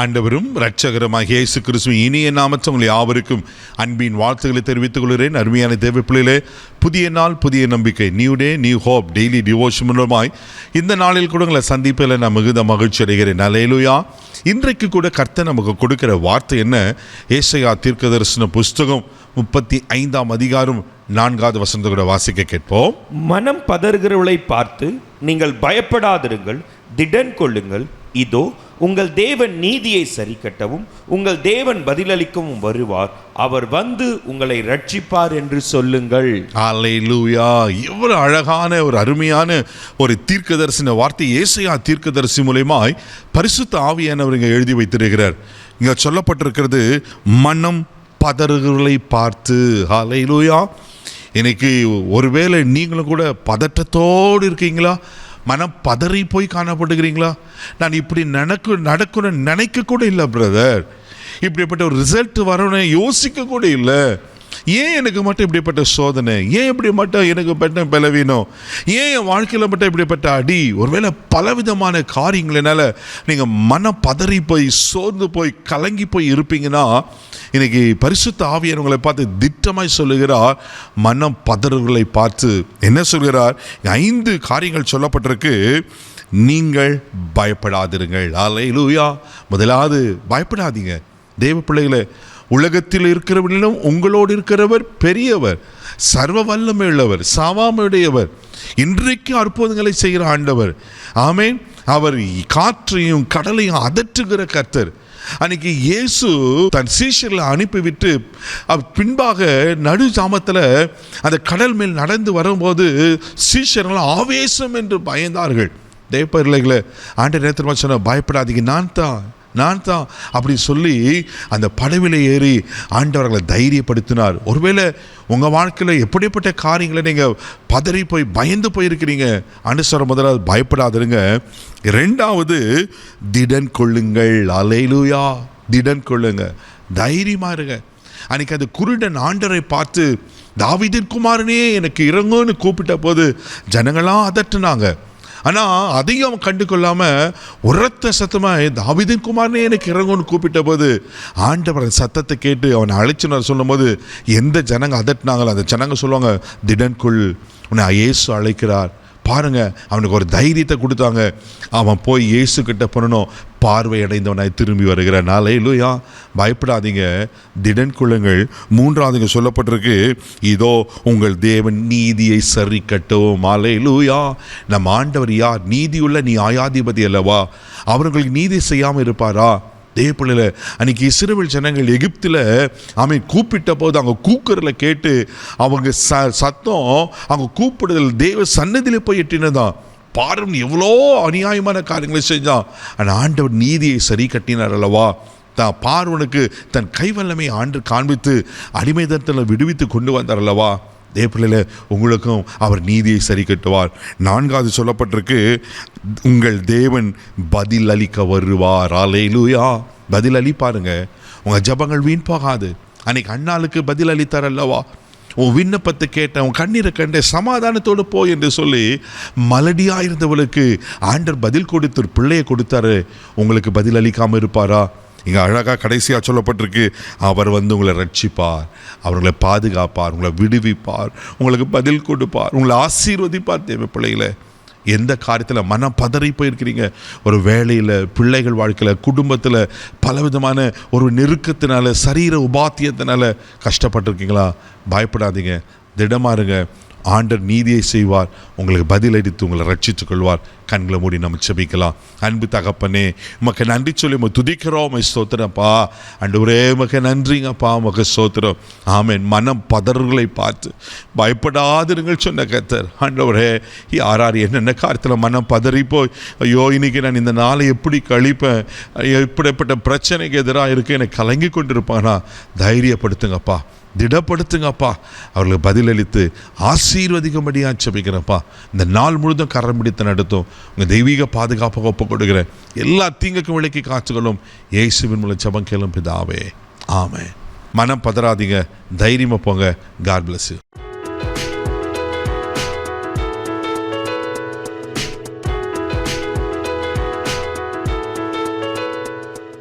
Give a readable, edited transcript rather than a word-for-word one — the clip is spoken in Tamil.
ஆண்டவரும் இரட்சகருமாகிய இயேசு கிறிஸ்துவின் இனிய நாமத்தில் உங்கள் யாவருக்கும் அன்பின் வாழ்த்துக்களை தெரிவித்துக் கொள்கிறேன். அருமையான தேவ பிள்ளைகளே, புதிய நாள் புதிய நம்பிக்கை, new day new hope daily devotion மூலமாய் இந்த நாளில் கூட உங்களை சந்திப்பில் நான் மிகுந்த மகிழ்ச்சி அடைகிறேன். அல்லேலூயா. இன்றைக்கு கூட கர்த்தர் நமக்கு கொடுக்கிற வார்த்தை என்ன? ஏசாயா தீர்க்கதரிசன புஸ்தகம் 35ஆம் அதிகாரம் 4வது வசனத்தை கூட வாசிக்க கேட்போம். மனம் பதறுகிறவளை பார்த்து நீங்கள் பயப்படாதிருங்கள், திடன் கொள்ளுங்கள். இதோ உங்கள் தேவன் நீதியை சரி கட்டவும் உங்கள் தேவன் பதிலளிக்கவும் வருவார். அவர் வந்து உங்களை ரட்சிப்பார் என்று சொல்லுங்கள். அல்லேலூயா. எவ்வளவு அழகான ஒரு அருமையான ஒரு தீர்க்கதரிசன வார்த்தை ஏசாயா தீர்க்கதரிசி மூலமாய் பரிசுத்த ஆவியானவர் இங்கே எழுதி வைத்திருக்கிறார். இங்கே சொல்லப்பட்டிருக்கிறது, மனம் பதறுகளை பார்த்து. அல்லேலூயா. இன்னைக்கு ஒருவேளை நீங்களும் கூட பதற்றத்தோடு இருக்கீங்களா? மனம் பதறி போய் காணப்படுகிறீங்களா? நான் இப்படி நடக்கணும்னு நினைக்க கூட இல்லை பிரதர். இப்படிப்பட்ட ஒரு ரிசல்ட் வரணும் யோசிக்க கூட இல்லை. ஏன் எனக்கு மட்டும் இப்படிப்பட்ட சோதனை? ஏன் இப்படி மட்டும் எனக்கு பட்ட பலவீனம்? ஏன் என் வாழ்க்கையில் மட்டும் இப்படிப்பட்ட அடி? ஒருவேளை பலவிதமான காரியங்களினால நீங்கள் மனம் பதறி போய் சோர்ந்து போய் கலங்கி போய் இருப்பீங்கன்னா, இன்னைக்கு பரிசுத்த ஆவியானவர் உங்களை பார்த்து திட்டமாய் சொல்லுகிறார். மனம் பதறுகளை பார்த்து என்ன சொல்கிறார்? 5 காரியங்கள் சொல்லப்பட்டிருக்கு. நீங்கள் பயப்படாதிருங்கள். அல்லேலூயா. முதலாவது, பயப்படாதீங்க தேவ பிள்ளைகளே. உலகத்தில் இருக்கிறவர்களும் உங்களோடு இருக்கிறவர் பெரியவர், சர்வ வல்லமை உள்ளவர், சாவாமையுடையவர், இன்றைக்கு அற்புதங்களை செய்கிற ஆண்டவர். ஆமேன். அவர் காற்றையும் கடலையும் அதற்றுகிற கர்த்தர். அன்னைக்கு இயேசு தன் சீஷர்களை அனுப்பிவிட்டு பின்பாக நடு ஜாமத்தில் அந்த கடல் மேல் நடந்து வரும்போது சீஷர்கள் ஆவேசம் என்று பயந்தார்கள். தேவப்பிள்ளைகளை ஆண்டு நேரத்தில் சொன்ன, பயப்படாதீங்க, நான் தான் அப்படி சொல்லி அந்த படவில் ஏறி ஆண்டவர்களை தைரியப்படுத்தினார். ஒருவேளை உங்கள் வாழ்க்கையில் எப்படிப்பட்ட காரியங்களை நீங்கள் பதறி போய் பயந்து போயிருக்கிறீங்க, அனுசர முதலாவது பயப்படாதிருங்க. 2வது, திடன் கொள்ளுங்கள். அல்லேலூயா. திடன் கொள்ளுங்க, தைரியமாக இருங்க. அன்றைக்கி அந்த குருடன் ஆண்டரை பார்த்து, தாவீதின் குமாரனே எனக்கு இறங்குன்னு கூப்பிட்ட போது ஜனங்களாம் அதட்டுனாங்க. ஆனால் அதையும் அவன் கண்டு கொள்ளாமல் உரத்த சத்தமாக, தாவீதின் குமாரனே எனக்கு இறங்குன்னு கூப்பிட்ட போது ஆண்டவர் சத்தத்தை கேட்டு அவனை அழைச்சினார். சொல்லும் போது எந்த ஜனங்க அதட்டினாங்களோ அந்த ஜனங்க சொல்லுவாங்க, திடன் கொள், உன்னை இயேசு அழைக்கிறார். பாருங்க, அவனுக்கு ஒரு தைரியத்தை கொடுத்தாங்க. அவன் போய் இயேசு கிட்ட போனோம், பார்வை அடைந்தவனாய் திரும்பி வருகிறான். அல்லேலூயா. பயப்படாதீங்க, திடன் கொள்ளுங்கள். 3வது சொல்லப்பட்டிருக்கு, இதோ உங்கள் தேவன் நீதியை சரி கட்டவும். அல்லேலூயா. நம் ஆண்டவர் யார்? நீதியுள்ள நீ ஆயாதிபதி அல்லவா? அவர்களுக்கு நீதி செய்யாமல் இருப்பாரா? தேவப்பிள்ளையில அன்றைக்கி இஸ்ரவேல் ஜனங்கள் எகிப்தில் அவன் கூப்பிட்ட போது அவங்க கூக்குறல கேட்டு அவங்க சத்தம் அவங்க கூப்பிடுதல் தேவ சன்னதியில் போய் எட்டினதான். பாருங்க, எவ்வளோ அநியாயமான காரியங்களை செஞ்சான். ஆனால் ஆண்டவர் நீதியை சரி கட்டினார் அல்லவா? தான் பார்வனுக்கு தன் கைவல்லமை ஆண்டு காண்பித்து அடிமைதத்தில் விடுவித்து கொண்டு வந்தார் அல்லவா? தேவப்பிள்ளையில உங்களுக்கும் அவர் நீதியை சரி கட்டுவார். 4வது சொல்லப்பட்டிருக்கு, உங்கள் தேவன் பதில் அளிக்க வருவார். அல்லேலூயா. பதில் அளிப்பாருங்க. உங்கள் ஜபங்கள் வீண் போகாது. அன்னைக்கு அண்ணாளுக்கு பதில் அளித்தார் அல்லவா? உன் விண்ணப்பத்தை கேட்ட, உன் கண்ணீரை கண்ட, சமாதானத்தோடு போ என்று சொல்லி மலடியாக இருந்தவளுக்கு ஆண்டர் பதில் கொடுத்து பிள்ளையை கொடுத்தாரு. உங்களுக்கு பதில் அளிக்காமல் இருப்பாரா? இங்கே அழகாக கடைசியாக சொல்லப்பட்டிருக்கு, அவர் வந்து உங்களை ரட்சிப்பார், அவர்களை பாதுகாப்பார், உங்களை விடுவிப்பார், உங்களுக்கு பதில் கொடுப்பார், உங்களை ஆசீர்வதிப்பார். தேவ பிள்ளைகளை, எந்த காரியத்தில் மனம் பதறி போயிருக்கிறீங்க? ஒரு வேலையில், பிள்ளைகள் வாழ்க்கையில், குடும்பத்தில் பலவிதமான ஒரு நெருக்கத்தினால, சரீர உபாத்தியத்தினால கஷ்டப்பட்டிருக்கீங்களா? பயப்படாதீங்க, திடமாக இருங்க. ஆண்டர் நீதியை செய்வார், உங்களுக்கு பதிலளித்து உங்களை ரட்சித்துக் கொள்வார். கண்களை மூடி நம்ம செபிக்கலாம். அன்பு தகப்பனே, உமக்கு நன்றி சொல்லி உமக்கு துதிக்கிறோம். உமக்கு ஸ்தோத்திரப்பா. ஆண்டவரே, உமக்கு நன்றிங்கப்பா, உமக்கு ஸ்தோத்திரம். ஆமென். மனம் பதறுகளை பார்த்து பயப்படாதிருங்கள் சொன்ன கர்த்தர். ஆண்டவரே, யார் என்னென்ன காரியத்தில் மனம் பதறி போய், ஐயோ இன்னைக்கு நான் இந்த நாளை எப்படி கழிப்பேன், எப்படிப்பட்ட பிரச்சனைக்கு எதிராக இருக்கு எனக்கு கலங்கி கொண்டிருப்பானா, தைரியப்படுத்துங்கப்பா, திடப்படுத்துங்கப்பா. அவர்களுக்கு பதிலளித்து ஆசீர்வதிக்கும்படியாக ஜெபிக்கிறேன்ப்பா. இந்த நாள் முழுதும் கரம் பிடித்து நடத்தும். உங்கள் தெய்வீக பாதுகாப்பாக ஒப்புக் கொடுக்கிறேன். எல்லா தீங்குக்கும் விலக்கி காத்துக்களும் இயேசுவின் மூலம் ஜெபம் கேளும் பிதாவே. ஆமென். மனம் பதறாதீங்க, தைரியமாக போங்க. God bless you.